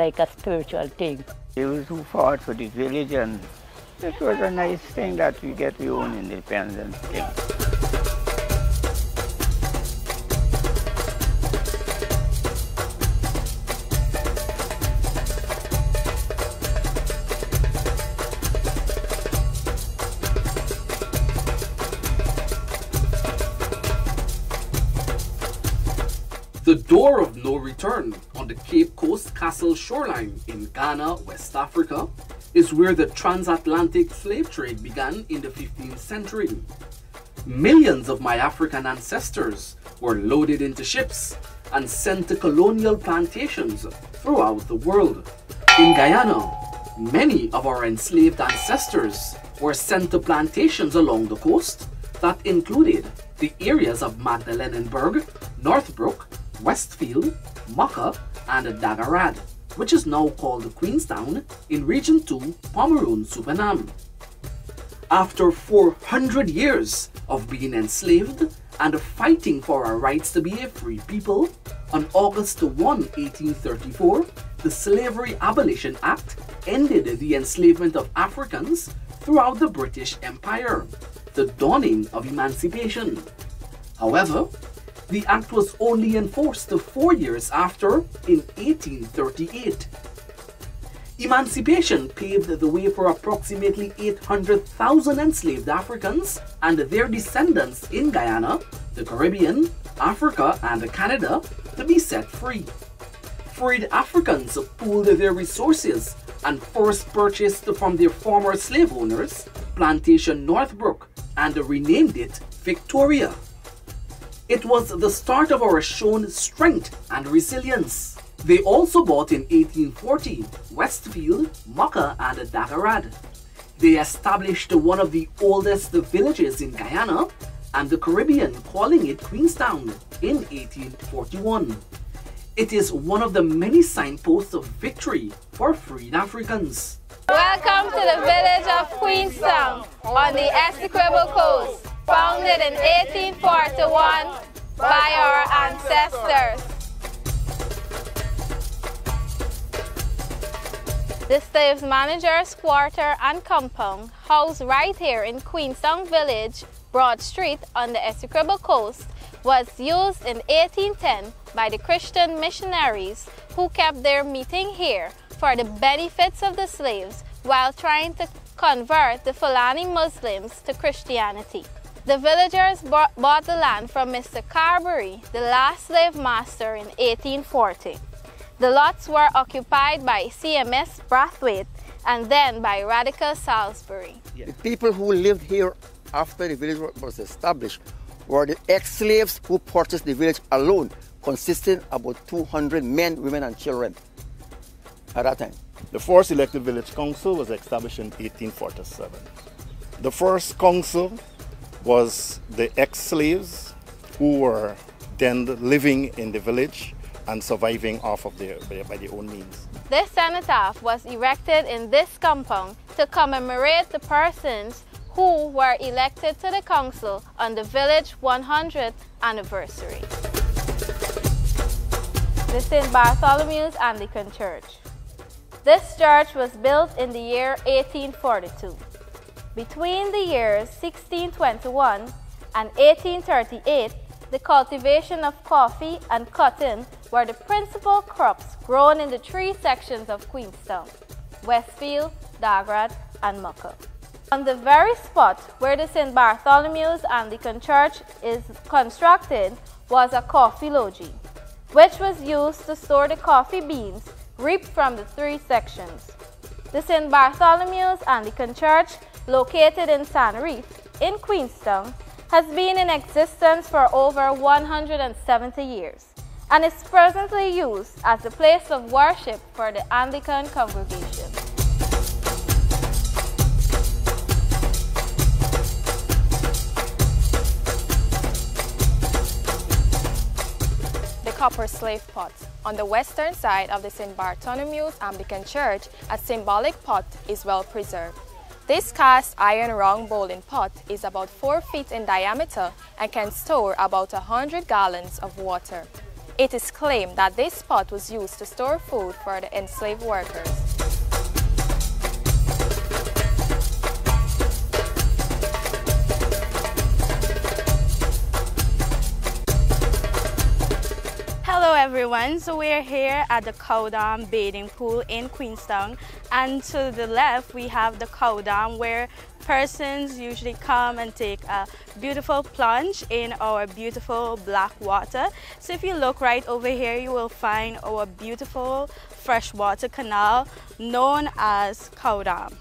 like a spiritual thing. Those who fought for the village, and it was a nice thing that we get our own independence thing. The door of no return on the Cape Coast Castle shoreline in Ghana, West Africa, is where the transatlantic slave trade began in the 15th century. Millions of my African ancestors were loaded into ships and sent to colonial plantations throughout the world. In Guyana, many of our enslaved ancestors were sent to plantations along the coast that included the areas of Magdalenenburg, Northbrook, Westfield, Maka, and Dagarad, which is now called Queenstown in Region 2, Pomeroon-Supernam. After 400 years of being enslaved and fighting for our rights to be a free people, on August 1, 1834, the Slavery Abolition Act ended the enslavement of Africans throughout the British Empire, the dawning of emancipation. However, the act was only enforced 4 years after, in 1838. Emancipation paved the way for approximately 800,000 enslaved Africans and their descendants in Guyana, the Caribbean, Africa, and Canada to be set free. Freed Africans pooled their resources and first purchased from their former slave owners Plantation Northbrook and renamed it Victoria. It was the start of our shown strength and resilience. They also bought in 1840 Westfield, Maka, and Dagarad. They established one of the oldest villages in Guyana and the Caribbean, calling it Queenstown in 1841. It is one of the many signposts of victory for freed Africans. Welcome to the village of Queenstown on the Essequibo Coast, founded in 1841 by our ancestors. The slaves manager's quarter and compound, housed right here in Queenstown Village, Broad Street on the Essequibo Coast, was used in 1810 by the Christian missionaries who kept their meeting here for the benefits of the slaves while trying to convert the Fulani Muslims to Christianity. The villagers bought the land from Mr. Carberry, the last slave master, in 1840. The lots were occupied by CMS Brathwaite and then by Radical Salisbury. The people who lived here after the village was established were the ex-slaves who purchased the village alone, consisting of about 200 men, women, and children at that time. The first elected village council was established in 1847. The first council was the ex-slaves who were then living in the village and surviving off of by their own means. This cenotaph was erected in this compound to commemorate the persons who were elected to the council on the village 100th anniversary. The St. Bartholomew's Anglican Church. This church was built in the year 1842. Between the years 1621 and 1838, the cultivation of coffee and cotton were the principal crops grown in the three sections of Queenstown: Westfield, Dagarad, and Maka. On the very spot where the St. Bartholomew's Anglican Church is constructed was a coffee loggie, which was used to store the coffee beans reaped from the three sections. The St. Bartholomew's Anglican Church, located in Sanreef in Queenstown, has been in existence for over 170 years and is presently used as a place of worship for the Anglican congregation. The copper slave pot. On the western side of the St. Bartholomew's Anglican Church, a symbolic pot is well preserved. This cast iron round bowling pot is about 4 feet in diameter and can store about 100 gallons of water. It is claimed that this pot was used to store food for the enslaved workers. Hello everyone, so we're here at the Cow Dam bathing pool in Queenstown, and to the left we have the Cow Dam where persons usually come and take a beautiful plunge in our beautiful black water. So if you look right over here, you will find our beautiful freshwater canal known as Cow Dam.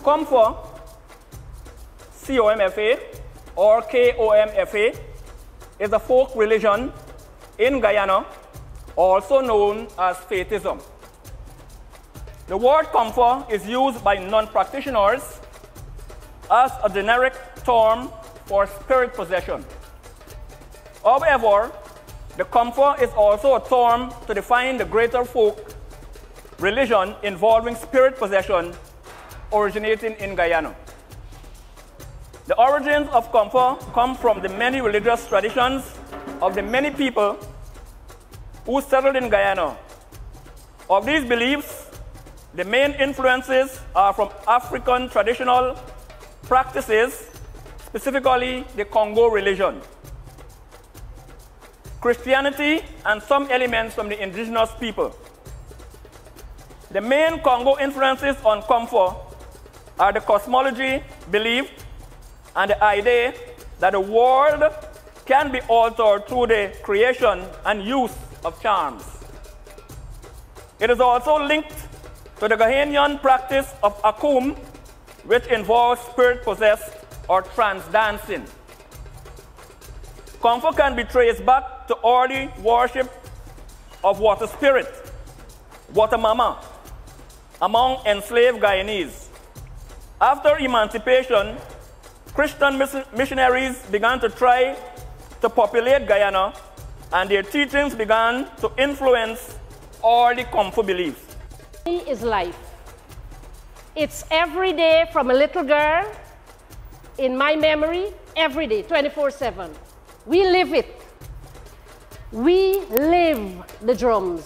Comfort, C-O-M-F-A or K-O-M-F-A, is a folk religion in Guyana, also known as Faithism. The word comfort is used by non-practitioners as a generic term for spirit possession. However, the comfort is also a term to define the greater folk religion involving spirit possession originating in Guyana. The origins of comfort come from the many religious traditions of the many people who settled in Guyana. Of these beliefs, the main influences are from African traditional practices, specifically the Congo religion, Christianity, and some elements from the indigenous people. The main Congo influences on comfort are the cosmology belief and the idea that the world can be altered through the creation and use of charms. It is also linked to the Ghanaian practice of akum, which involves spirit-possessed or trance-dancing. Comfort can be traced back to early worship of water spirit, water mama, among enslaved Guyanese. After emancipation, Christian missionaries began to try to populate Guyana, and their teachings began to influence all the comfort beliefs. Is life. It's every day from a little girl, in my memory, every day, 24/7. We live it. We live the drums.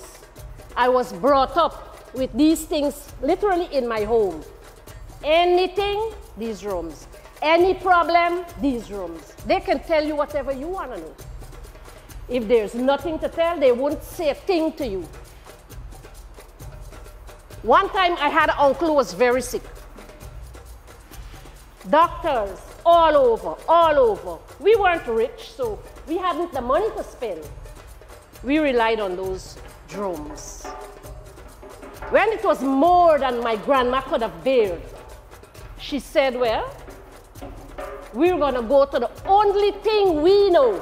I was brought up with these things literally in my home. Anything, these drums. Any problem, these drums. They can tell you whatever you want to know. If there's nothing to tell, they won't say a thing to you. One time I had an uncle who was very sick. Doctors all over, all over. We weren't rich, so we hadn't the money to spend. We relied on those drums. When it was more than my grandma could have bared, she said, well, we're going to go to the only thing we know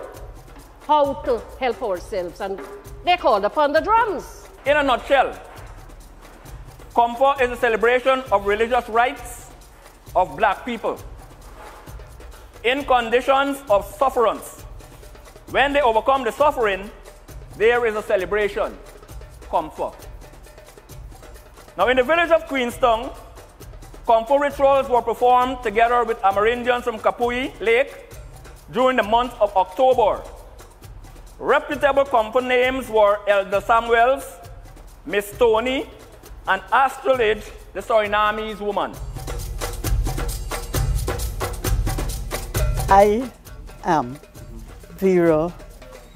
how to help ourselves. And they called upon the drums. In a nutshell, comfort is a celebration of religious rights of black people in conditions of sufferance. When they overcome the suffering, there is a celebration, comfort. Now in the village of Queenstown, comfort rituals were performed together with Amerindians from Kapui Lake during the month of October. Reputable comfort names were Elder Samuels, Miss Tony, and Astrolage, the Surinamese woman. I am Vera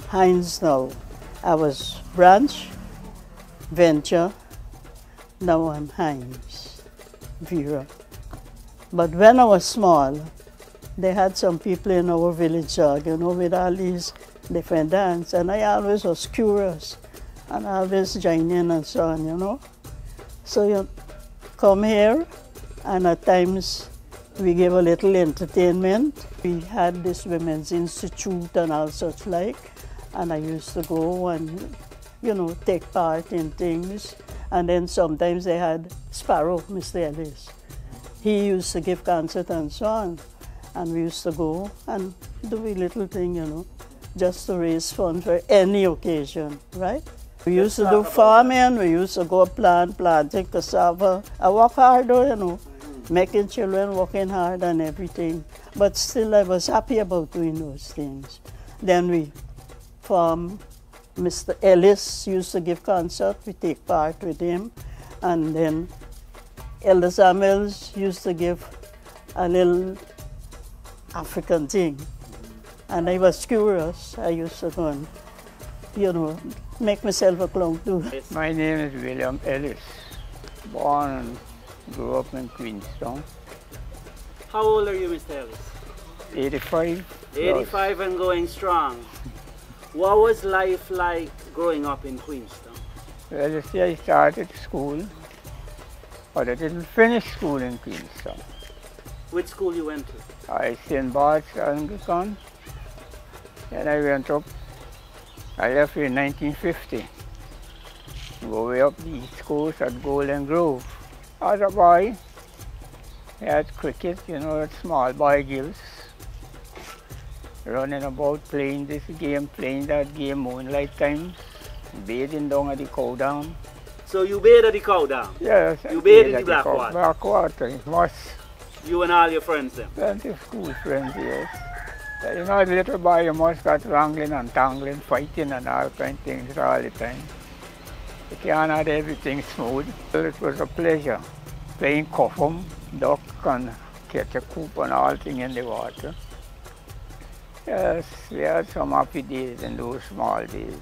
Hines now. I was Branch, Venture, now I'm Hines, Vera. But when I was small, they had some people in our village, with all these different dances, and I always was curious, and I always joined in and so on, So you come here, and at times we give a little entertainment. We had this Women's Institute and all such like, and I used to go and, take part in things. And then sometimes they had Sparrow, Mr. Ellis. He used to give concert and so on. And we used to go and do a little thing, just to raise funds for any occasion, right? We used to do farming, we used to go planting cassava. I work hard though, making children, working hard and everything. But still I was happy about doing those things. Then we formed, Mr. Ellis used to give concerts, we take part with him. And then Elder Samuels used to give a little African thing. And I was curious. I used to go and, make myself a clown too. My name is William Ellis. Born and grew up in Queenstown. How old are you, Mr. Ellis? 85. 85 and going strong. What was life like growing up in Queenstown? Well, you see, I started school, but I didn't finish school in Queenstown. Which school you went to? I St. Bart's Anglican. Then I went up. I left in 1950. Go way up the East Coast at Golden Grove. As a boy, I had cricket, at small boy gills. Running about, playing this game, playing that game, moonlight times, bathing down at the cow dam. So you bathed at the cow dam? Yes. You bathed in the Blackwater? Blackwater, it must. You and all your friends then? Plenty of school friends, yes. As a little boy, you must got wrangling and tangling, fighting and all kind of things all the time. You can't have everything smooth. It was a pleasure playing coffum, duck and catch a coop and all things in the water. Yes, we had some happy days in those small days.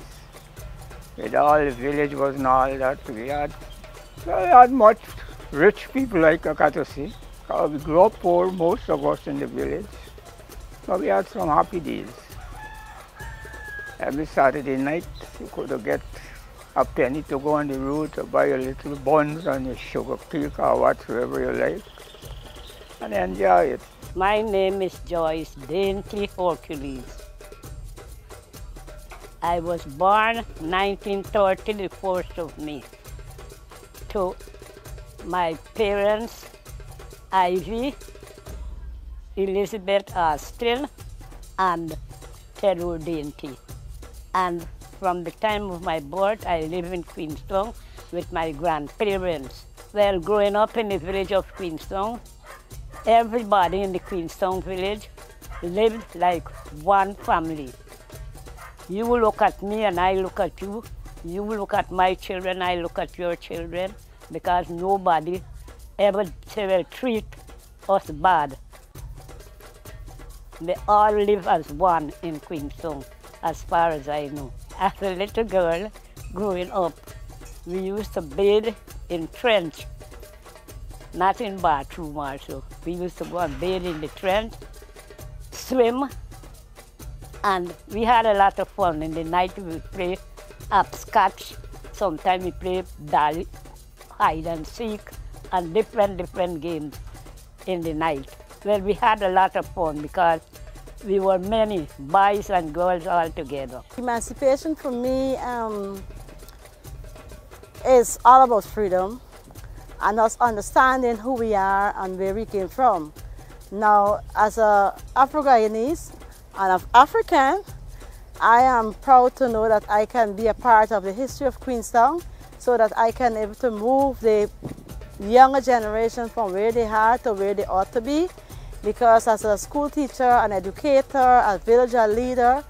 With all the village was and all that, we had much rich people like I got to see. We grew up poor, most of us in the village. But we had some happy days. Every Saturday night, you could get a penny to go on the road to buy a little buns and a sugar cake or whatsoever you like, and enjoy it. My name is Joyce Dainty Hercules. I was born 1930, the 1st of May. To my parents, Ivy, Elizabeth Austin, and Theodore Dainty. And from the time of my birth, I live in Queenstown with my grandparents. Well, growing up in the village of Queenstown, everybody in the Queenstown village lived like one family. You will look at me and I look at you. You will look at my children, I look at your children, because nobody ever will treat us bad. They all live as one in Queenstown, as far as I know. As a little girl growing up, we used to bathe in trench, not in bathroom also. We used to go and bathe in the trench, swim, and we had a lot of fun. In the night we would play hopscotch, sometimes we play dolly, hide and seek, and different games in the night. Well, we had a lot of fun because we were many, boys and girls all together. Emancipation for me is all about freedom and us understanding who we are and where we came from. Now, as an Afro-Guyanese and African, I am proud to know that I can be a part of the history of Queenstown so that I can able to move the younger generation from where they are to where they ought to be. Because as a school teacher, an educator, a villager leader,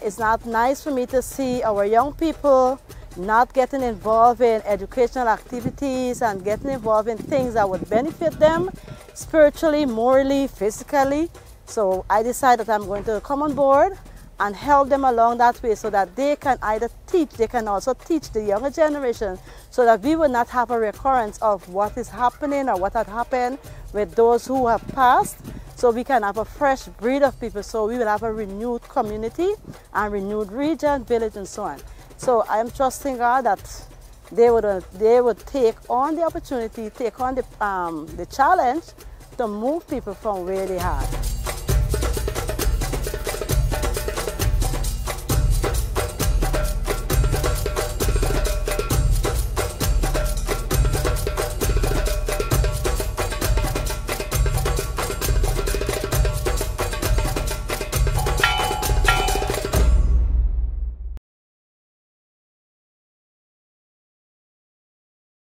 it's not nice for me to see our young people not getting involved in educational activities and getting involved in things that would benefit them spiritually, morally, physically. So I decided that I'm going to come on board and help them along that way so that they can either teach, they can also teach the younger generation so that we will not have a recurrence of what is happening or what had happened with those who have passed. So we can have a fresh breed of people, so we will have a renewed community and renewed region, village and so on. So I am trusting God that they would take on the opportunity, take on the challenge to move people from where they are.